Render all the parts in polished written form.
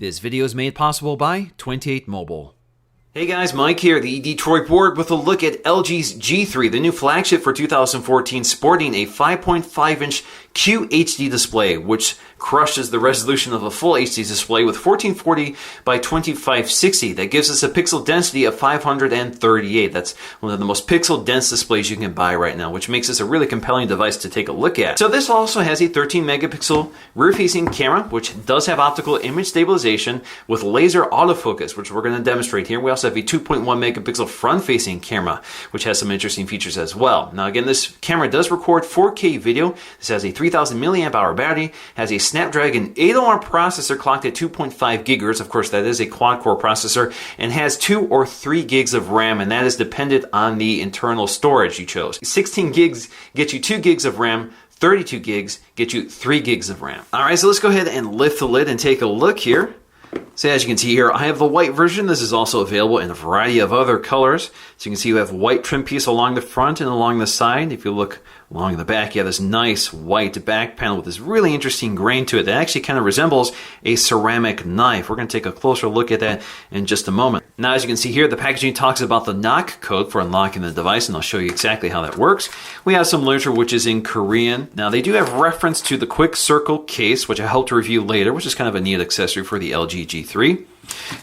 This video is made possible by 28 Mobile. Hey guys, Mike here, the Detroit Board, with a look at LG's G3, the new flagship for 2014, sporting a 5.5-inch QHD display, which crushes the resolution of a full HD display with 1440 by 2560. That gives us a pixel density of 538. That's one of the most pixel dense displays you can buy right now, which makes this a really compelling device to take a look at. So this also has a 13 megapixel rear-facing camera, which does have optical image stabilization with laser autofocus, which we're going to demonstrate here. We also have a 2.1 megapixel front-facing camera, which has some interesting features as well. Now again, this camera does record 4K video. This has a 3000 milliamp hour battery, has a Snapdragon 801 processor clocked at 2.5 gigahertz. Of course, that is a quad-core processor, and has 2 or 3 gigs of RAM, and that is dependent on the internal storage you chose. 16 gigs get you 2 gigs of RAM, 32 gigs get you 3 gigs of RAM. All right, so let's go ahead and lift the lid and take a look here. So as you can see here, I have the white version. This is also available in a variety of other colors. So you can see you have white trim piece along the front and along the side. If you look along the back, you have this nice white back panel with this really interesting grain to it that actually kind of resembles a ceramic knife. We're going to take a closer look at that in just a moment. Now, as you can see here, the packaging talks about the knock code for unlocking the device, and I'll show you exactly how that works. We have some literature which is in Korean. Now, they do have reference to the Quick Circle case, which I hope to review later, which is kind of a neat accessory for the LG G3.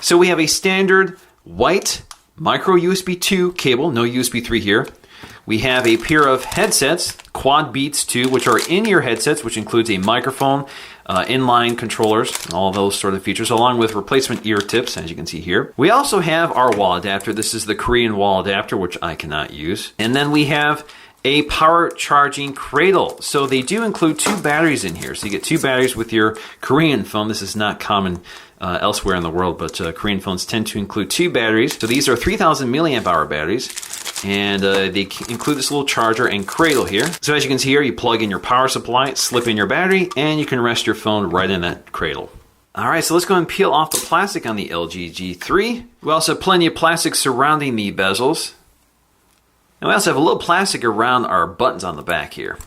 So we have a standard white micro USB 2 cable, no USB 3 here. We have a pair of headsets, Quad Beats 2, which are in-ear headsets, which includes a microphone, inline controllers, and all those sort of features, along with replacement ear tips, as you can see here. We also have our wall adapter. This is the Korean wall adapter, which I cannot use. And then we have a power charging cradle. So they do include 2 batteries in here. So you get 2 batteries with your Korean phone. This is not common elsewhere in the world, but Korean phones tend to include 2 batteries. So these are 3000 milliamp hour batteries. And they include this little charger and cradle here. So as you can see here, you plug in your power supply, slip in your battery, and you can rest your phone right in that cradle. All right, so let's go ahead and peel off the plastic on the LG G3. We also have plenty of plastic surrounding the bezels. And we also have a little plastic around our buttons on the back here.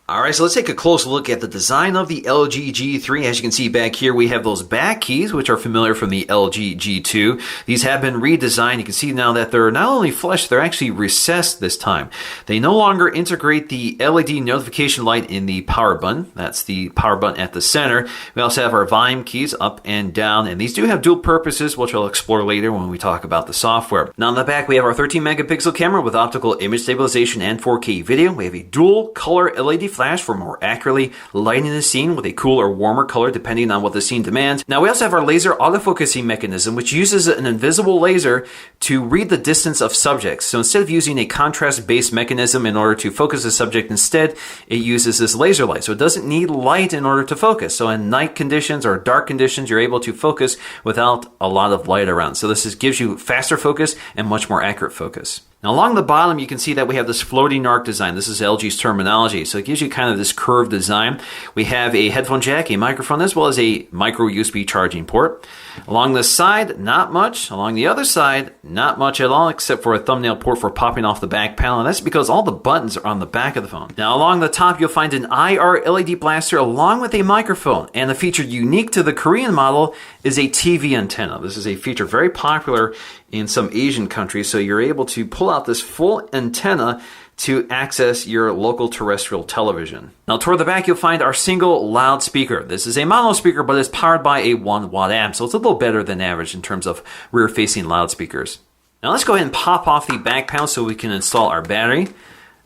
All right, so let's take a close look at the design of the LG G3. As you can see back here, we have those back keys, which are familiar from the LG G2. These have been redesigned. You can see now that they're not only flush, they're actually recessed this time. They no longer integrate the LED notification light in the power button. That's the power button at the center. We also have our volume keys up and down, and these do have dual purposes, which I'll explore later when we talk about the software. Now on the back, we have our 13 megapixel camera with optical image stabilization and 4K video. We have a dual color LED flash for more accurately lighting the scene with a cooler or warmer color depending on what the scene demands. Now we also have our laser autofocusing mechanism, which uses an invisible laser to read the distance of subjects. So instead of using a contrast-based mechanism in order to focus the subject, instead it uses this laser light. So it doesn't need light in order to focus. So in night conditions or dark conditions, you're able to focus without a lot of light around. So this gives you faster focus and much more accurate focus. Now along the bottom, you can see that we have this floating arc design. This is LG's terminology. So it gives you kind of this curved design. We have a headphone jack, a microphone, as well as a micro USB charging port. Along the side, not much. Along the other side, not much at all, except for a thumbnail port for popping off the back panel. And that's because all the buttons are on the back of the phone. Now along the top, you'll find an IR LED blaster along with a microphone. And the feature unique to the Korean model is a TV antenna. This is a feature very popular in some Asian countries. So you're able to pull out this full antenna to access your local terrestrial television. Now toward the back, you'll find our single loudspeaker. This is a mono speaker, but it's powered by a 1-watt amp, so it's a little better than average in terms of rear-facing loudspeakers. Now let's go ahead and pop off the back panel so we can install our battery.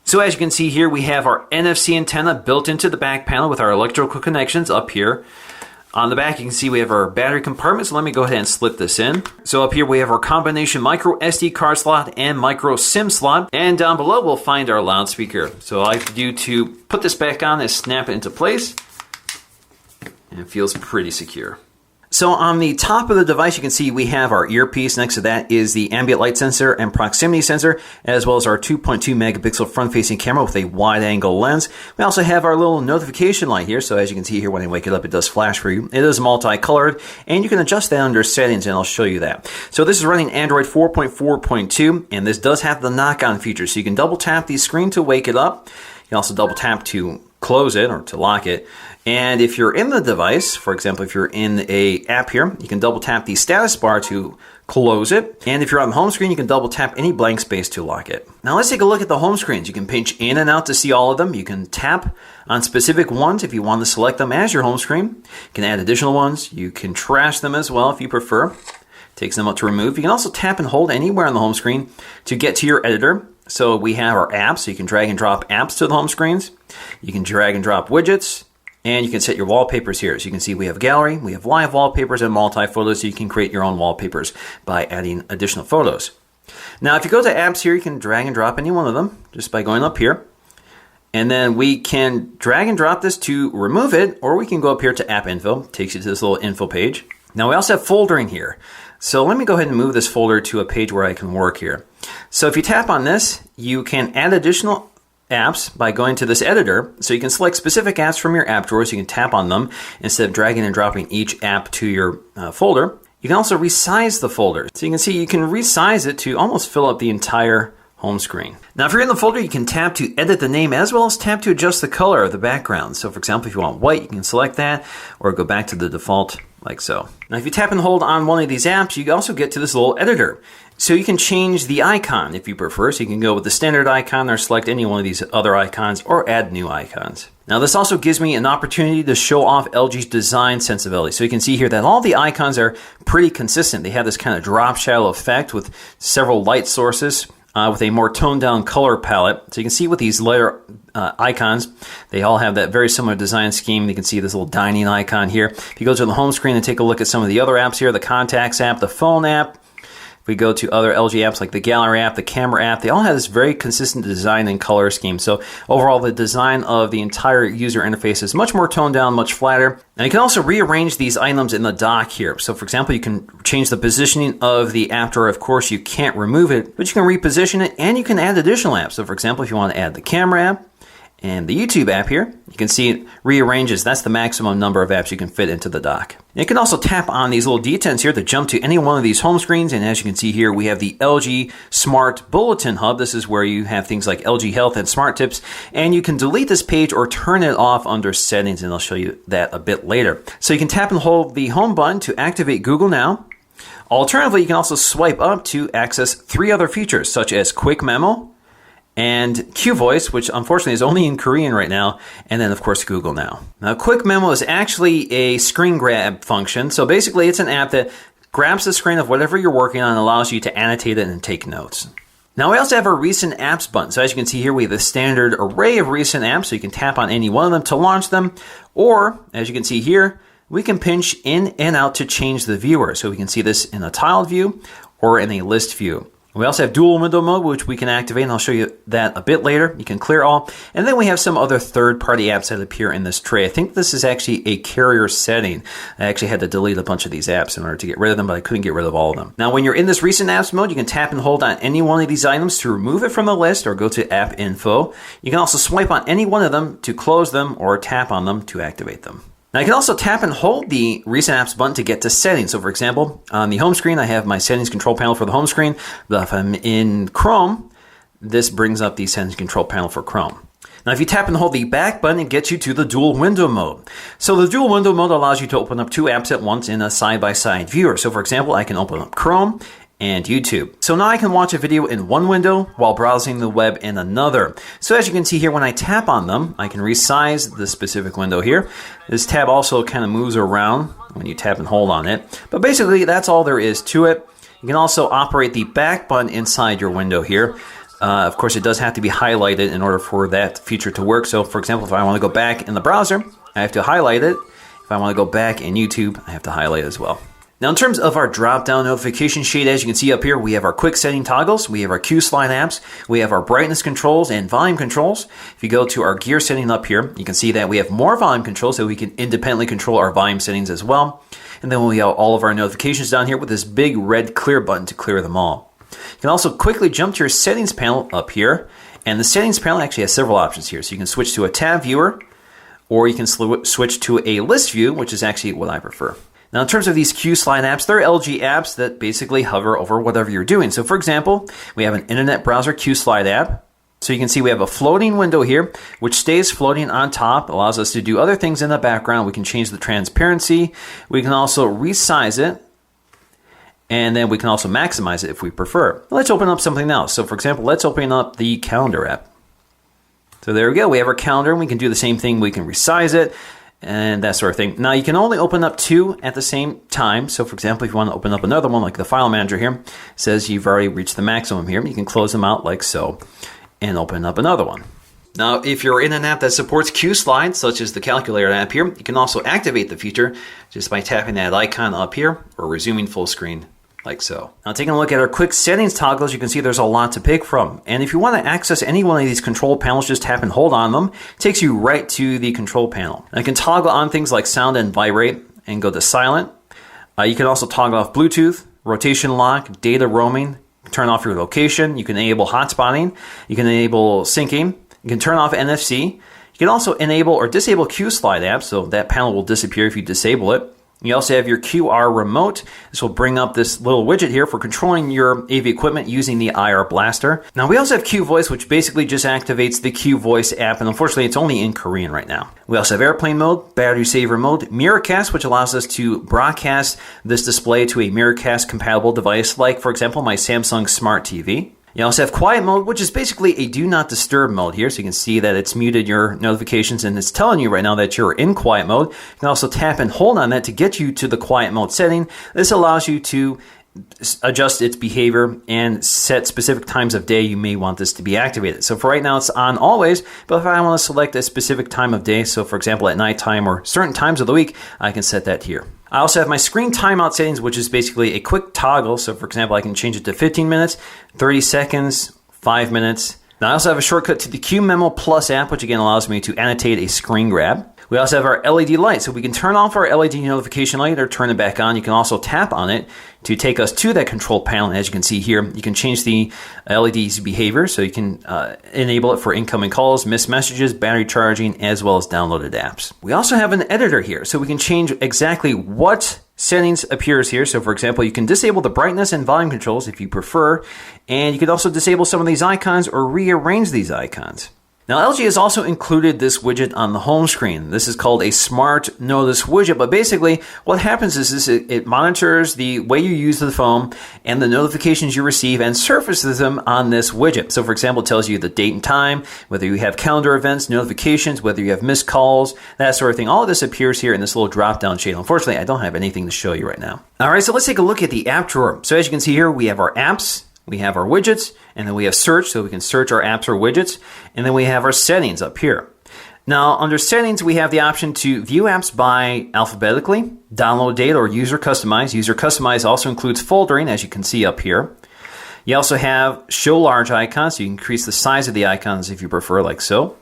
So as you can see here, we have our NFC antenna built into the back panel with our electrical connections up here. On the back, you can see we have our battery compartment, so let me go ahead and slip this in. So up here, we have our combination micro SD card slot and micro SIM slot. And down below, we'll find our loudspeaker. So all I have to do to put this back on is snap it into place. And it feels pretty secure. So on the top of the device, you can see we have our earpiece. Next to that is the ambient light sensor and proximity sensor, as well as our 2.2 megapixel front-facing camera with a wide-angle lens. We also have our little notification light here. So as you can see here, when I wake it up, it does flash for you. It is multicolored, and you can adjust that under settings, and I'll show you that. So this is running Android 4.4.2, and this does have the knock-on feature. So you can double-tap the screen to wake it up. You can also double-tap to close it or to lock it. And if you're in the device, for example, if you're in a app here, you can double tap the status bar to close it. And if you're on the home screen, you can double tap any blank space to lock it. Now let's take a look at the home screens. You can pinch in and out to see all of them. You can tap on specific ones if you want to select them as your home screen. You can add additional ones. You can trash them as well if you prefer. Takes them out to remove. You can also tap and hold anywhere on the home screen to get to your editor. So we have our apps, so you can drag and drop apps to the home screens. You can drag and drop widgets. And you can set your wallpapers here. So you can see we have gallery, we have live wallpapers and multi-photos, so you can create your own wallpapers by adding additional photos. Now, if you go to apps here, you can drag and drop any one of them just by going up here. And then we can drag and drop this to remove it, or we can go up here to app info. It takes you to this little info page. Now we also have foldering here. So let me go ahead and move this folder to a page where I can work here. So if you tap on this, you can add additional apps by going to this editor. So you can select specific apps from your app drawers. You can tap on them instead of dragging and dropping each app to your folder. You can also resize the folder. So you can see you can resize it to almost fill up the entire home screen. Now if you're in the folder, you can tap to edit the name as well as tap to adjust the color of the background. So for example, if you want white, you can select that or go back to the default like so. Now if you tap and hold on one of these apps, you also get to this little editor. So you can change the icon if you prefer. So you can go with the standard icon or select any one of these other icons or add new icons. Now this also gives me an opportunity to show off LG's design sensibility. So you can see here that all the icons are pretty consistent. They have this kind of drop shadow effect with several light sources with a more toned down color palette. So you can see with these lighter icons, they all have that very similar design scheme. You can see this little dining icon here. If you go to the home screen and take a look at some of the other apps here, the contacts app, the phone app, if we go to other LG apps like the gallery app, the camera app, they all have this very consistent design and color scheme. So overall, the design of the entire user interface is much more toned down, much flatter. And you can also rearrange these items in the dock here. So for example, you can change the positioning of the app drawer. Of course, you can't remove it, but you can reposition it and you can add additional apps. So for example, if you want to add the camera app, and the YouTube app here, you can see it rearranges. That's the maximum number of apps you can fit into the dock. And you can also tap on these little detents here to jump to any one of these home screens. And as you can see here, we have the LG Smart Bulletin Hub. This is where you have things like LG Health and Smart Tips. And you can delete this page or turn it off under settings. And I'll show you that a bit later. So you can tap and hold the home button to activate Google Now. Alternatively, you can also swipe up to access 3 other features such as Quick Memo, and Q Voice, which unfortunately is only in Korean right now, and then of course Google Now. Now Quick Memo is actually a screen grab function. So basically it's an app that grabs the screen of whatever you're working on and allows you to annotate it and take notes. Now we also have our recent apps button. So as you can see here, we have a standard array of recent apps, so you can tap on any one of them to launch them, or as you can see here, we can pinch in and out to change the viewer. So we can see this in a tiled view or in a list view. We also have dual window mode, which we can activate, and I'll show you that a bit later. You can clear all. And then we have some other third-party apps that appear in this tray. I think this is actually a carrier setting. I actually had to delete a bunch of these apps in order to get rid of them, but I couldn't get rid of all of them. Now, when you're in this recent apps mode, you can tap and hold on any one of these items to remove it from the list or go to app info. You can also swipe on any one of them to close them or tap on them to activate them. Now you can also tap and hold the Recent Apps button to get to settings. So for example, on the home screen, I have my settings control panel for the home screen. But if I'm in Chrome, this brings up the settings control panel for Chrome. Now if you tap and hold the back button, it gets you to the dual window mode. So the dual window mode allows you to open up 2 apps at once in a side-by-side viewer. So for example, I can open up Chrome and YouTube. So now I can watch a video in one window while browsing the web in another. So as you can see here, when I tap on them, I can resize the specific window here. This tab also kind of moves around when you tap and hold on it. But basically, that's all there is to it. You can also operate the back button inside your window here. Of course, it does have to be highlighted in order for that feature to work. So for example, if I want to go back in the browser, I have to highlight it. If I want to go back in YouTube, I have to highlight it as well. Now in terms of our drop-down notification sheet, as you can see up here, we have our quick setting toggles, we have our Q slide apps, we have our brightness controls and volume controls. If you go to our gear setting up here, you can see that we have more volume controls, so we can independently control our volume settings as well. And then we have all of our notifications down here with this big red clear button to clear them all. You can also quickly jump to your settings panel up here, and the settings panel actually has several options here. So you can switch to a tab viewer, or you can switch to a list view, which is actually what I prefer. Now, in terms of these Q slide apps, they're LG apps that basically hover over whatever you're doing. So, for example, we have an internet browser Q slide app. So you can see we have a floating window here, which stays floating on top, allows us to do other things in the background. We can change the transparency. We can also resize it. And then we can also maximize it if we prefer. Let's open up something else. So for example, let's open up the calendar app. So there we go. We have our calendar, and we can do the same thing. We can resize it and that sort of thing. Now you can only open up 2 at the same time. So for example, if you want to open up another one, like the file manager here, it says you've already reached the maximum here. You can close them out like so and open up another one. Now, if you're in an app that supports QSlides, such as the calculator app here, you can also activate the feature just by tapping that icon up here or resuming full screen like so. Now, taking a look at our quick settings toggles, you can see there's a lot to pick from. And if you want to access any one of these control panels, just tap and hold on them. It takes you right to the control panel. Now, you can toggle on things like sound and vibrate and go to silent. You can also toggle off Bluetooth, rotation lock, data roaming, turn off your location. You can enable hotspotting. You can enable syncing. You can turn off NFC. You can also enable or disable QSlide apps, so that panel will disappear if you disable it. You also have your QR remote. This will bring up this little widget here for controlling your AV equipment using the IR Blaster. Now we also have Q Voice, which basically just activates the Q Voice app, and unfortunately it's only in Korean right now. We also have airplane mode, battery saver mode, Miracast, which allows us to broadcast this display to a Miracast compatible device, like for example my Samsung Smart TV. You also have quiet mode, which is basically a do not disturb mode here. So you can see that it's muted your notifications and it's telling you right now that you're in quiet mode. You can also tap and hold on that to get you to the quiet mode setting. This allows you to adjust its behavior and set specific times of day you may want this to be activated. So for right now it's on always, but if I want to select a specific time of day, so for example at nighttime or certain times of the week, I can set that here. I also have my screen timeout settings, which is basically a quick toggle. So for example, I can change it to 15 minutes, 30 seconds, 5 minutes. Now I also have a shortcut to the QMemo Plus app, which again allows me to annotate a screen grab. We also have our LED light, so we can turn off our LED notification light or turn it back on. You can also tap on it to take us to that control panel. And as you can see here, you can change the LED's behavior, so you can enable it for incoming calls, missed messages, battery charging, as well as downloaded apps. We also have an editor here, so we can change exactly what settings appears here. So for example, you can disable the brightness and volume controls if you prefer, and you can also disable some of these icons or rearrange these icons. Now, LG has also included this widget on the home screen. This is called a Smart Notice widget, but basically what happens is it monitors the way you use the phone and the notifications you receive and surfaces them on this widget. So for example, it tells you the date and time, whether you have calendar events, notifications, whether you have missed calls, that sort of thing. All of this appears here in this little drop-down shade. Unfortunately, I don't have anything to show you right now. All right, so let's take a look at the app drawer. So as you can see here, we have our apps, we have our widgets, and then we have search, so we can search our apps or widgets, and then we have our settings up here. Now, under settings, we have the option to view apps by alphabetically, download date, or user customize. User customize also includes foldering, as you can see up here. You also have show large icons, so you can increase the size of the icons if you prefer, like so.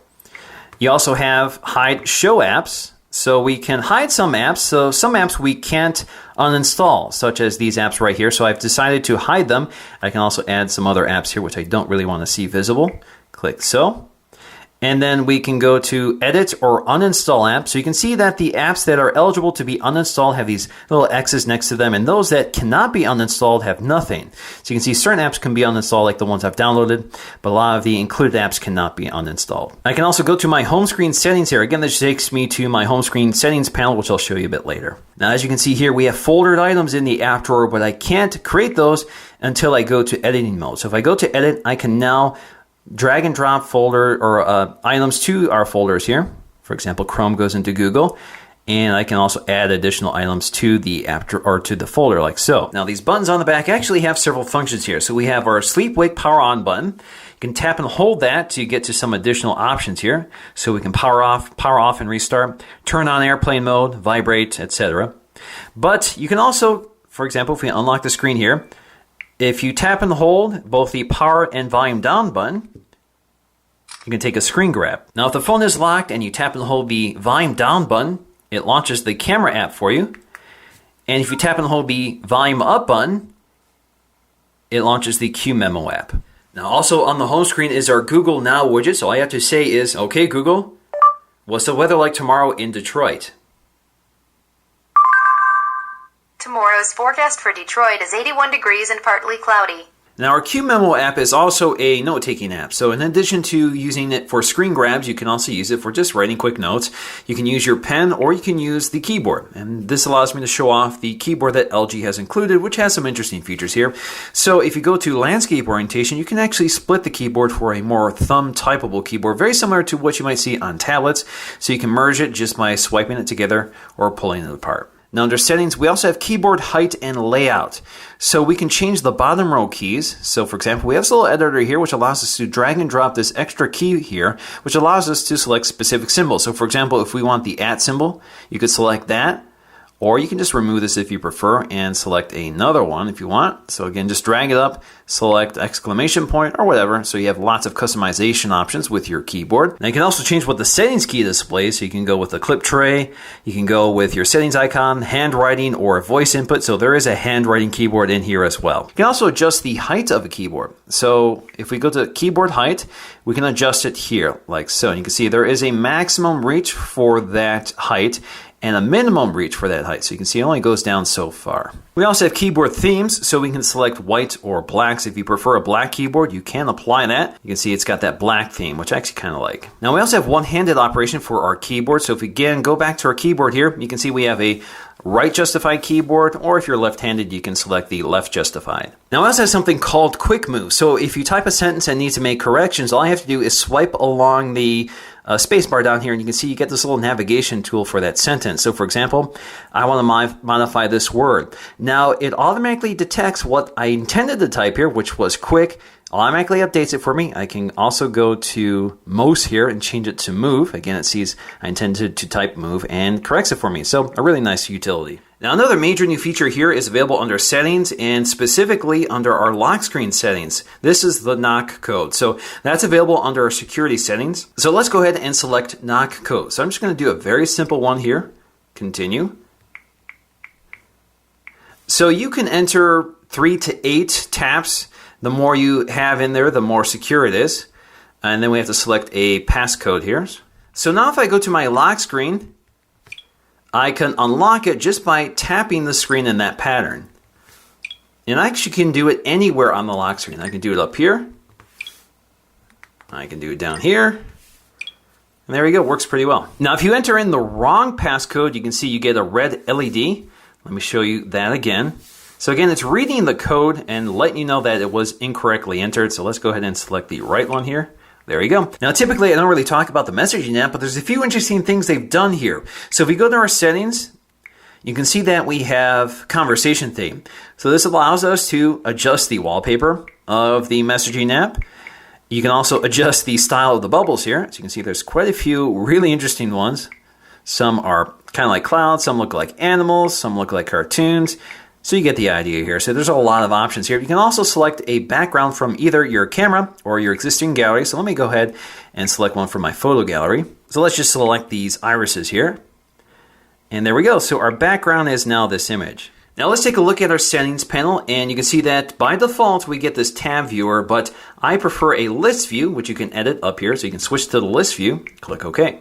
You also have hide show apps. So we can hide some apps. So some apps we can't uninstall, such as these apps right here. So I've decided to hide them. I can also add some other apps here, which I don't really want to see visible. Click so. And then we can go to edit or uninstall apps. So you can see that the apps that are eligible to be uninstalled have these little X's next to them, and those that cannot be uninstalled have nothing. So you can see certain apps can be uninstalled, like the ones I've downloaded, but a lot of the included apps cannot be uninstalled. I can also go to my home screen settings here. Again, this takes me to my home screen settings panel, which I'll show you a bit later. Now, as you can see here, we have foldered items in the app drawer, but I can't create those until I go to editing mode. So if I go to edit, I can now drag and drop folder or items to our folders here. For example, Chrome goes into Google, and I can also add additional items to the app or to the folder like so. Now these buttons on the back actually have several functions here. So we have our sleep wake power on button. You can tap and hold that to get to some additional options here. So we can power off and restart, turn on airplane mode, vibrate, etc. But you can also, for example, if we unlock the screen here, if you tap and hold both the power and volume down button, you can take a screen grab. Now, if the phone is locked and you tap and hold the volume down button, it launches the camera app for you. And if you tap and hold the volume up button, it launches the QMemo app. Now, also on the home screen is our Google Now widget. So all you have to say is, okay, Google, what's the weather like tomorrow in Detroit? Tomorrow's forecast for Detroit is 81 degrees and partly cloudy. Now, our QMemo app is also a note-taking app. So in addition to using it for screen grabs, you can also use it for just writing quick notes. You can use your pen or you can use the keyboard. And this allows me to show off the keyboard that LG has included, which has some interesting features here. So if you go to landscape orientation, you can actually split the keyboard for a more thumb-typeable keyboard, very similar to what you might see on tablets. So you can merge it just by swiping it together or pulling it apart. Now under settings, we also have keyboard height and layout. So we can change the bottom row keys. So for example, we have this little editor here which allows us to drag and drop this extra key here, which allows us to select specific symbols. So for example, if we want the @ symbol, you could select that. Or you can just remove this if you prefer and select another one if you want. So again, just drag it up, select exclamation point or whatever. So you have lots of customization options with your keyboard. Now you can also change what the settings key displays. So you can go with the clip tray, you can go with your settings icon, handwriting, or voice input. So there is a handwriting keyboard in here as well. You can also adjust the height of a keyboard. So if we go to keyboard height, we can adjust it here like so. And you can see there is a maximum reach for that height and a minimum reach for that height. So you can see it only goes down so far. We also have keyboard themes, so we can select white or black. So if you prefer a black keyboard, you can apply that. You can see it's got that black theme, which I actually kind of like. Now we also have one-handed operation for our keyboard. So if we again go back to our keyboard here, you can see we have a right justified keyboard, or if you're left-handed, you can select the left justified. Now, we also have something called Quick Move. So if you type a sentence and need to make corrections, all I have to do is swipe along the space bar down here, and you can see you get this little navigation tool for that sentence. So for example, I want to modify this word. Now, it automatically detects what I intended to type here, which was quick, automatically updates it for me. I can also go to mouse here and change it to move. Again, it sees I intended to type move and corrects it for me. So a really nice utility. Now another major new feature here is available under settings and specifically under our lock screen settings. This is the knock code. So that's available under our security settings. So let's go ahead and select knock code. So I'm just going to do a very simple one here. Continue. So you can enter 3 to 8 taps. The more you have in there, the more secure it is. And then we have to select a passcode here. So now if I go to my lock screen, I can unlock it just by tapping the screen in that pattern. And I actually can do it anywhere on the lock screen. I can do it up here. I can do it down here. And there we go, works pretty well. Now if you enter in the wrong passcode, you can see you get a red LED. Let me show you that again. So again, it's reading the code and letting you know that it was incorrectly entered. So let's go ahead and select the right one here. There you go. Now, typically, I don't really talk about the messaging app, but there's a few interesting things they've done here. So if we go to our settings, you can see that we have conversation theme. So this allows us to adjust the wallpaper of the messaging app. You can also adjust the style of the bubbles here. So you can see there's quite a few really interesting ones. Some are kind of like clouds, some look like animals, some look like cartoons. So you get the idea here. So there's a lot of options here. You can also select a background from either your camera or your existing gallery. So let me go ahead and select one from my photo gallery. So let's just select these irises here. And there we go. So our background is now this image. Now let's take a look at our settings panel, and you can see that by default we get this tab viewer, but I prefer a list view, which you can edit up here. So you can switch to the list view, click OK.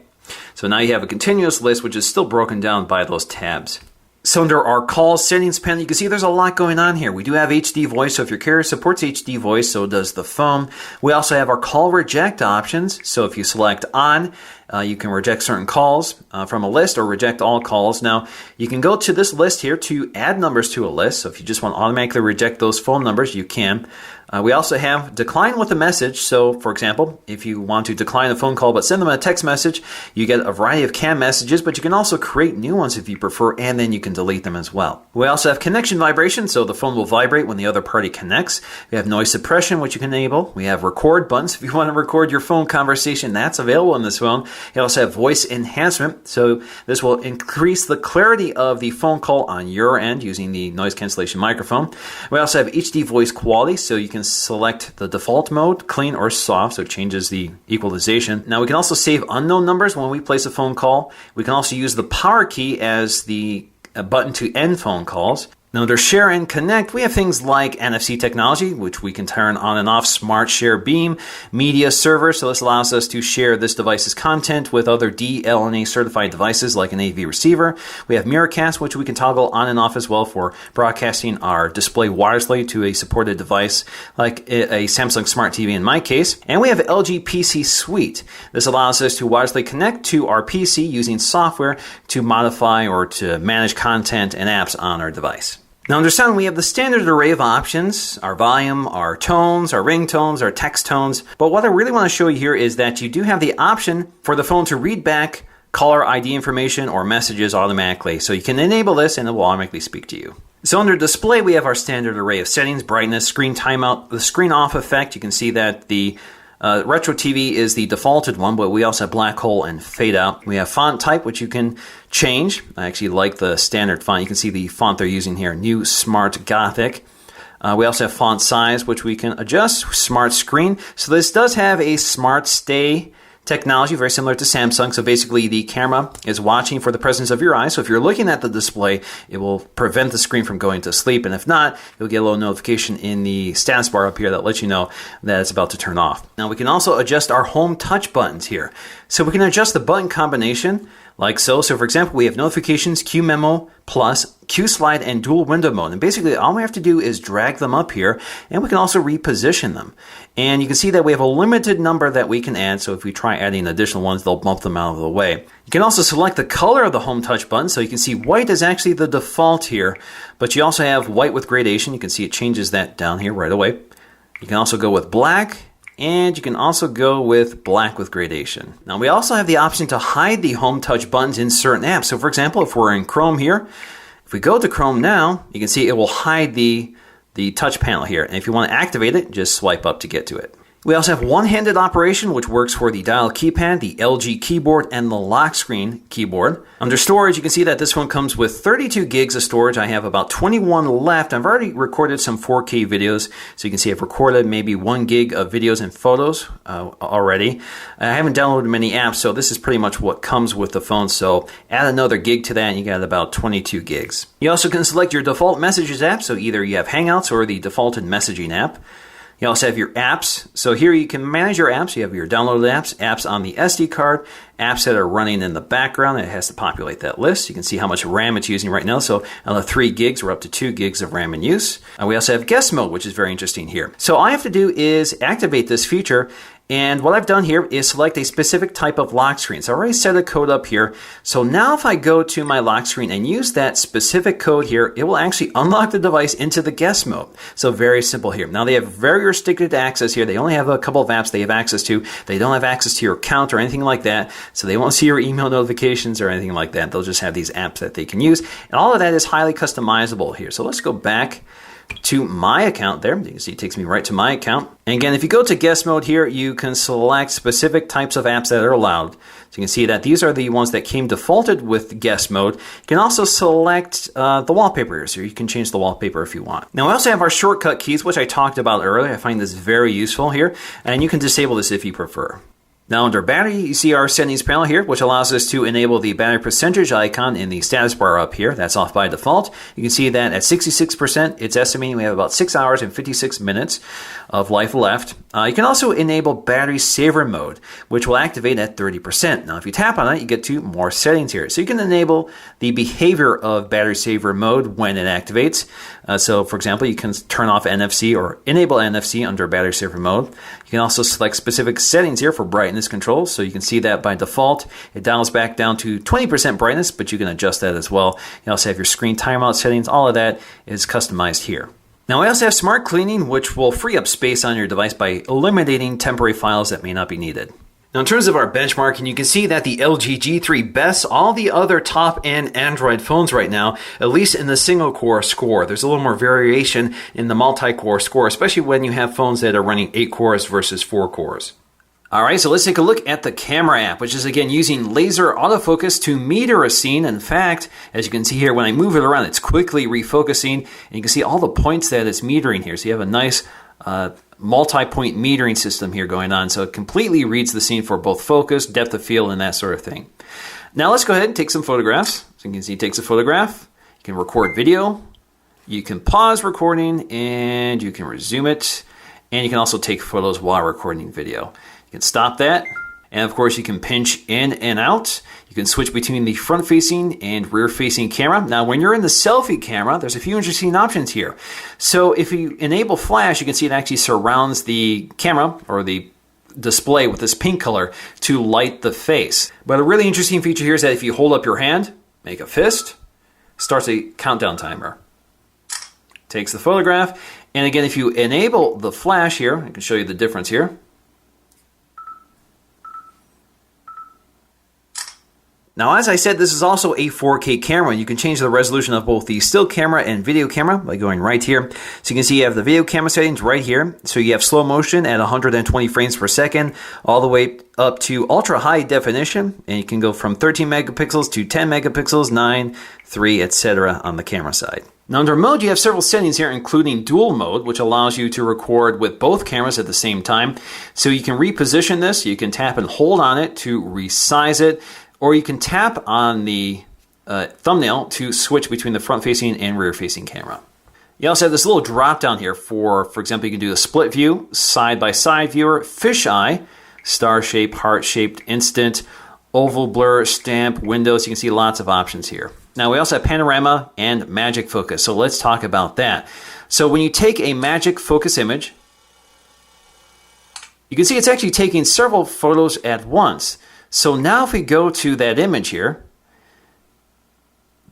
So now you have a continuous list, which is still broken down by those tabs. So under our call settings panel, you can see there's a lot going on here. We do have HD voice, so if your carrier supports HD voice, so does the phone. We also have our call reject options. So if you select on, you can reject certain calls from a list or reject all calls. Now, you can go to this list here to add numbers to a list. So if you just want to automatically reject those phone numbers, you can. We also have decline with a message. So, for example, if you want to decline a phone call but send them a text message, you get a variety of canned messages, but you can also create new ones if you prefer, and then you can delete them as well. We also have connection vibration, so the phone will vibrate when the other party connects. We have noise suppression, which you can enable. We have record buttons. If you want to record your phone conversation, that's available in this phone. You also have voice enhancement, so this will increase the clarity of the phone call on your end using the noise cancellation microphone. We also have HD voice quality, so you can select the default mode, clean or soft, so it changes the equalization. Now we can also save unknown numbers when we place a phone call. We can also use the power key as the button to end phone calls. Now under Share and Connect, we have things like NFC technology, which we can turn on and off, Smart Share Beam, Media Server, so this allows us to share this device's content with other DLNA certified devices like an AV receiver. We have Miracast, which we can toggle on and off as well for broadcasting our display wirelessly to a supported device like a Samsung Smart TV in my case. And we have LG PC Suite. This allows us to wirelessly connect to our PC using software to modify or to manage content and apps on our device. Now under sound, we have the standard array of options, our volume, our tones, our ringtones, our text tones. But what I really want to show you here is that you do have the option for the phone to read back caller ID information or messages automatically. So you can enable this and it will automatically speak to you. So under display, we have our standard array of settings, brightness, screen timeout, the screen off effect. You can see that the Retro TV is the defaulted one, but we also have black hole and fade out. We have font type, which you can change. I actually like the standard font. You can see the font they're using here, New Smart Gothic. We also have font size, which we can adjust, Smart Screen. So this does have a Smart Stay technology, very similar to Samsung. So basically the camera is watching for the presence of your eyes. So if you're looking at the display, it will prevent the screen from going to sleep. And if not, you'll get a little notification in the status bar up here that lets you know that it's about to turn off. Now we can also adjust our home touch buttons here. So we can adjust the button combination like so. So for example, we have notifications, Q Memo Plus, Q Slide, and dual window mode. And basically all we have to do is drag them up here, and we can also reposition them. And you can see that we have a limited number that we can add. So if we try adding additional ones, they'll bump them out of the way. You can also select the color of the home touch button. So you can see white is actually the default here, but you also have white with gradation. You can see it changes that down here right away. You can also go with black, and you can also go with black with gradation. Now we also have the option to hide the home touch buttons in certain apps. So for example, if we're in Chrome here, if we go to Chrome now, you can see it will hide the touch panel here. And if you want to activate it, just swipe up to get to it. We also have one-handed operation, which works for the dial keypad, the LG keyboard, and the lock screen keyboard. Under storage, you can see that this one comes with 32 gigs of storage. I have about 21 left. I've already recorded some 4K videos, so you can see I've recorded maybe 1 gig of videos and photos already. I haven't downloaded many apps, so this is pretty much what comes with the phone. So add another gig to that, and you got about 22 gigs. You also can select your default messages app, so either you have Hangouts or the defaulted messaging app. You also have your apps. So here you can manage your apps. You have your downloaded apps, apps on the SD card, apps that are running in the background. It has to populate that list. You can see how much RAM it's using right now. So on the 3 gigs, we're up to 2 gigs of RAM in use. And we also have guest mode, which is very interesting here. So all I have to do is activate this feature. And what I've done here is select a specific type of lock screen. So I already set a code up here. So now if I go to my lock screen and use that specific code here, it will actually unlock the device into the guest mode. So very simple here. Now they have very restricted access here. They only have a couple of apps they have access to. They don't have access to your account or anything like that. So they won't see your email notifications or anything like that. They'll just have these apps that they can use. And all of that is highly customizable here. So let's go back to my account there. You can see it takes me right to my account. And again, if you go to guest mode here, you can select specific types of apps that are allowed. So you can see that these are the ones that came defaulted with guest mode. You can also select the wallpaper here, so you can change the wallpaper if you want. Now we also have our shortcut keys, which I talked about earlier. I find this very useful here, and you can disable this if you prefer. Now under battery, you see our settings panel here, which allows us to enable the battery percentage icon in the status bar up here. That's off by default. You can see that at 66%, it's estimating we have about 6 hours and 56 minutes of life left. You can also enable battery saver mode, which will activate at 30%. Now if you tap on it, you get to more settings here. So you can enable the behavior of battery saver mode when it activates. So for example, you can turn off NFC or enable NFC under battery saver mode. You can also select specific settings here for brightness control. So you can see that by default, it dials back down to 20% brightness, but you can adjust that as well. You also have your screen timeout settings. All of that is customized here. Now we also have smart cleaning, which will free up space on your device by eliminating temporary files that may not be needed. Now in terms of our benchmarking, you can see that the LG G3 bests all the other top-end Android phones right now, at least in the single-core score. There's a little more variation in the multi-core score, especially when you have phones that are running 8 cores versus 4 cores. All right, so let's take a look at the camera app, which is again using laser autofocus to meter a scene. In fact, as you can see here, when I move it around, it's quickly refocusing, and you can see all the points that it's metering here. So you have a nice multi-point metering system here going on. So it completely reads the scene for both focus, depth of field, and that sort of thing. Now let's go ahead and take some photographs. So you can see it takes a photograph. You can record video. You can pause recording and you can resume it. And you can also take photos while recording video. You can stop that. And of course, you can pinch in and out. You can switch between the front-facing and rear-facing camera. Now, when you're in the selfie camera, there's a few interesting options here. So if you enable flash, you can see it actually surrounds the camera or the display with this pink color to light the face. But a really interesting feature here is that if you hold up your hand, make a fist, starts a countdown timer. Takes the photograph. And again, if you enable the flash here, I can show you the difference here. Now, as I said, this is also a 4K camera. You can change the resolution of both the still camera and video camera by going right here. So you can see you have the video camera settings right here. So you have slow motion at 120 frames per second, all the way up to ultra high definition. And you can go from 13 megapixels to 10 megapixels, 9, 3, etc. on the camera side. Now, under mode, you have several settings here, including dual mode, which allows you to record with both cameras at the same time. So you can reposition this. You can tap and hold on it to resize it. Or you can tap on the thumbnail to switch between the front-facing and rear-facing camera. You also have this little drop-down here for example, you can do the split view, side-by-side viewer, fisheye, star-shaped, heart-shaped, instant, oval blur, stamp, windows. You can see lots of options here. Now, we also have panorama and magic focus, so let's talk about that. So when you take a magic focus image, you can see it's actually taking several photos at once. So now if we go to that image here,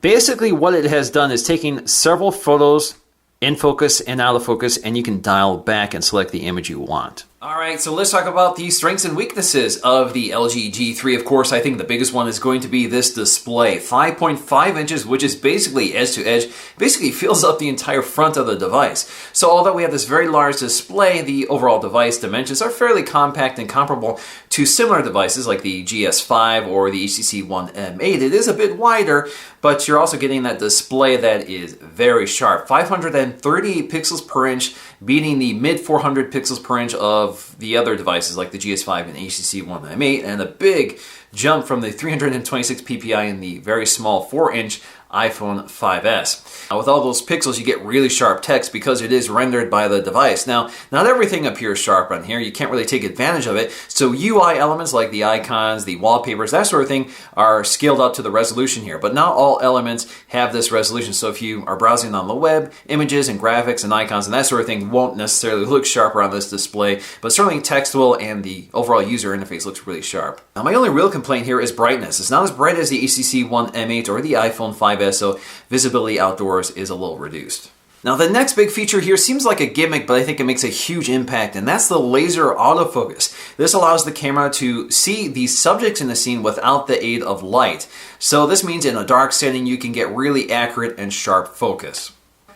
basically what it has done is taking several photos in focus and out of focus, and you can dial back and select the image you want. All right, so let's talk about the strengths and weaknesses of the LG G3. Of course, I think the biggest one is going to be this display. 5.5 inches, which is basically edge to edge, basically fills up the entire front of the device. So although we have this very large display, the overall device dimensions are fairly compact and comparable to similar devices like the GS5 or the HTC One M8. It is a bit wider, but you're also getting that display that is very sharp. 538 pixels per inch, beating the mid 400 pixels per inch of the other devices like the GS5 and HTC One M8, and a big jump from the 326 ppi in the very small 4-inch iPhone 5S. Now, with all those pixels, you get really sharp text because it is rendered by the device. Now, not everything appears sharp on here. You can't really take advantage of it. So UI elements like the icons, the wallpapers, that sort of thing are scaled up to the resolution here. But not all elements have this resolution. So if you are browsing on the web, images and graphics and icons and that sort of thing won't necessarily look sharper on this display. But certainly text will, and the overall user interface looks really sharp. Now, my only real complaint here is brightness. It's not as bright as the HTC One M8 or the iPhone 5S. So visibility outdoors is a little reduced. Now, the next big feature here seems like a gimmick, but I think it makes a huge impact, and that's the laser autofocus. This allows the camera to see the subjects in the scene without the aid of light. So this means in a dark setting, you can get really accurate and sharp focus.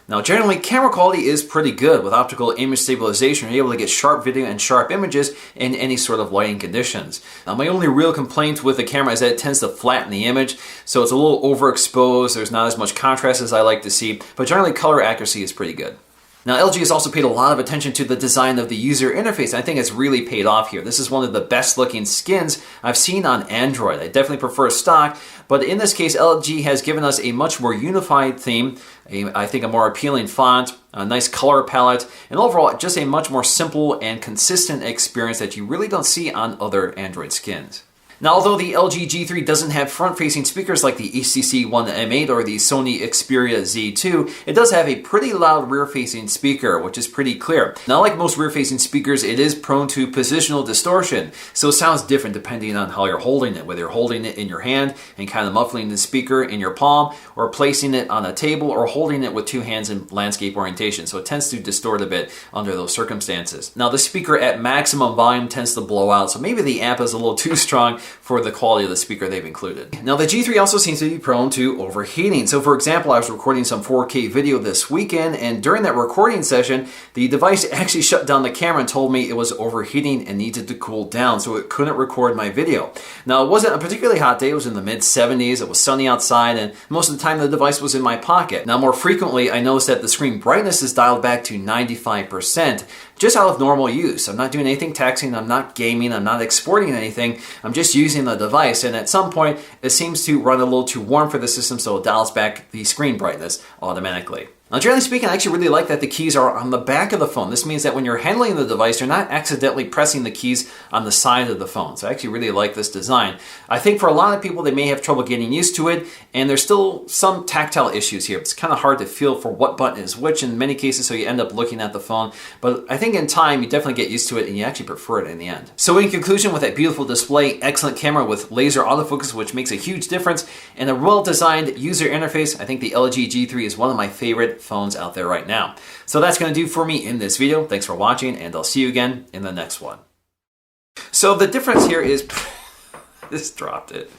Now, generally, camera quality is pretty good. With optical image stabilization, you're able to get sharp video and sharp images in any sort of lighting conditions. Now, my only real complaint with the camera is that it tends to flatten the image, so it's a little overexposed. There's not as much contrast as I like to see, but generally, color accuracy is pretty good. Now, LG has also paid a lot of attention to the design of the user interface. I think it's really paid off here. This is one of the best looking skins I've seen on Android. I definitely prefer stock, but in this case, LG has given us a much more unified theme, I think a more appealing font, a nice color palette, and overall just a much more simple and consistent experience that you really don't see on other Android skins. Now, although the LG G3 doesn't have front-facing speakers like the HTC One M8 or the Sony Xperia Z2, it does have a pretty loud rear-facing speaker, which is pretty clear. Now, like most rear-facing speakers, it is prone to positional distortion, so it sounds different depending on how you're holding it, whether you're holding it in your hand and kind of muffling the speaker in your palm, or placing it on a table, or holding it with two hands in landscape orientation, so it tends to distort a bit under those circumstances. Now, the speaker at maximum volume tends to blow out, so maybe the amp is a little too strong for the quality of the speaker they've included. Now, the G3 also seems to be prone to overheating. So for example, I was recording some 4K video this weekend, and during that recording session, the device actually shut down the camera and told me it was overheating and needed to cool down, so it couldn't record my video. Now, it wasn't a particularly hot day. It was in the mid-70s. It was sunny outside, and most of the time the device was in my pocket. Now, more frequently, I noticed that the screen brightness is dialed back to 95%, just out of normal use. I'm not doing anything texting, I'm not gaming, I'm not exporting anything. I'm just using the device, and at some point, it seems to run a little too warm for the system, so it dials back the screen brightness automatically. Now, generally speaking, I actually really like that the keys are on the back of the phone. This means that when you're handling the device, you're not accidentally pressing the keys on the side of the phone. So I actually really like this design. I think for a lot of people, they may have trouble getting used to it, and there's still some tactile issues here. It's kind of hard to feel for what button is which in many cases, so you end up looking at the phone. But I think in time, you definitely get used to it, and you actually prefer it in the end. So in conclusion, with that beautiful display, excellent camera with laser autofocus, which makes a huge difference, and a well-designed user interface, I think the LG G3 is one of my favorite phones out there right now. So that's going to do for me in this video. Thanks for watching, and I'll see you again in the next one. So the difference here is, this dropped it.